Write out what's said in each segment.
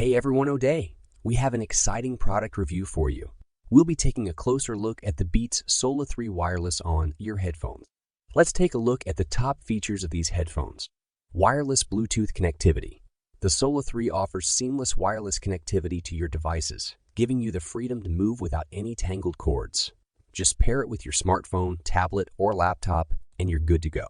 Hey everyone, O'Day! We have an exciting product review for you. We'll be taking a closer look at the Beats Solo 3 wireless on-ear headphones. Let's take a look at the top features of these headphones. Wireless Bluetooth connectivity. The Solo 3 offers seamless wireless connectivity to your devices, giving you the freedom to move without any tangled cords. Just pair it with your smartphone, tablet, or laptop, and you're good to go.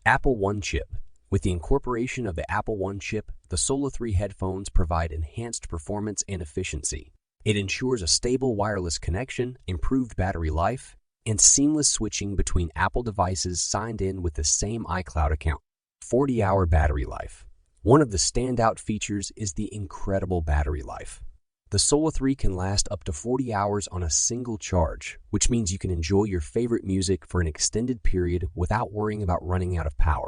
Apple One chip. With the incorporation of the Apple One chip, the Solo 3 headphones provide enhanced performance and efficiency. It ensures a stable wireless connection, improved battery life, and seamless switching between Apple devices signed in with the same iCloud account. 40-hour battery life. One of the standout features is the incredible battery life. The Solo 3 can last up to 40 hours on a single charge, which means you can enjoy your favorite music for an extended period without worrying about running out of power.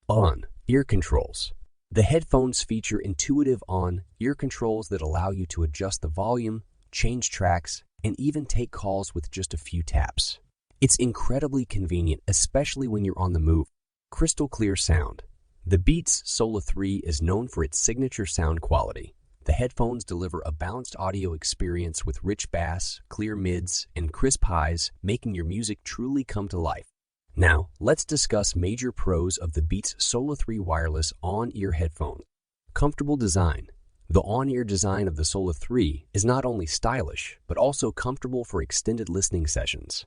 On-ear controls. The headphones feature intuitive on-ear controls that allow you to adjust the volume, change tracks, and even take calls with just a few taps. It's incredibly convenient, especially when you're on the move. Crystal clear sound. The Beats Solo 3 is known for its signature sound quality. The headphones deliver a balanced audio experience with rich bass, clear mids, and crisp highs, making your music truly come to life. Now, let's discuss major pros of the Beats Solo 3 wireless on-ear headphones. Comfortable design. The on-ear design of the Solo 3 is not only stylish, but also comfortable for extended listening sessions.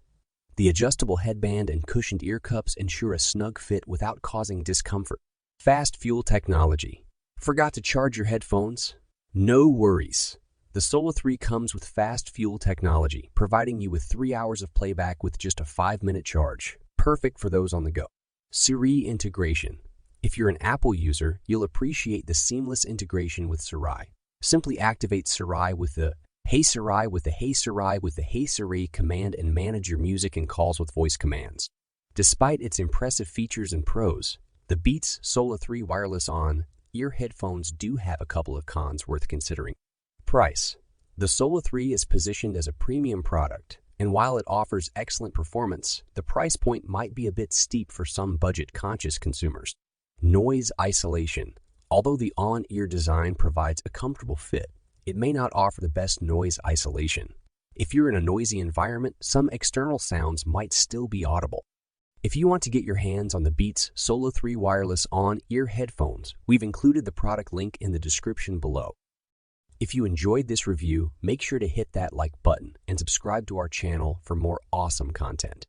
The adjustable headband and cushioned ear cups ensure a snug fit without causing discomfort. Fast fuel technology. Forgot to charge your headphones? No worries. The Solo 3 comes with fast fuel technology, providing you with 3 hours of playback with just a 5-minute charge. Perfect for those on the go. Siri integration. If you're an Apple user, you'll appreciate the seamless integration with Siri. Simply activate Siri with the Hey Siri with the Hey Siri with the Hey Siri command and manage your music and calls with voice commands. Despite its impressive features and pros, the Beats Solo 3 wireless on-ear headphones do have a couple of cons worth considering. Price. The Solo 3 is positioned as a premium product, and while it offers excellent performance, the price point might be a bit steep for some budget-conscious consumers. Noise isolation. Although the on-ear design provides a comfortable fit, it may not offer the best noise isolation. If you're in a noisy environment, some external sounds might still be audible. If you want to get your hands on the Beats Solo 3 wireless on-ear headphones, we've included the product link in the description below. If you enjoyed this review, make sure to hit that like button and subscribe to our channel for more awesome content.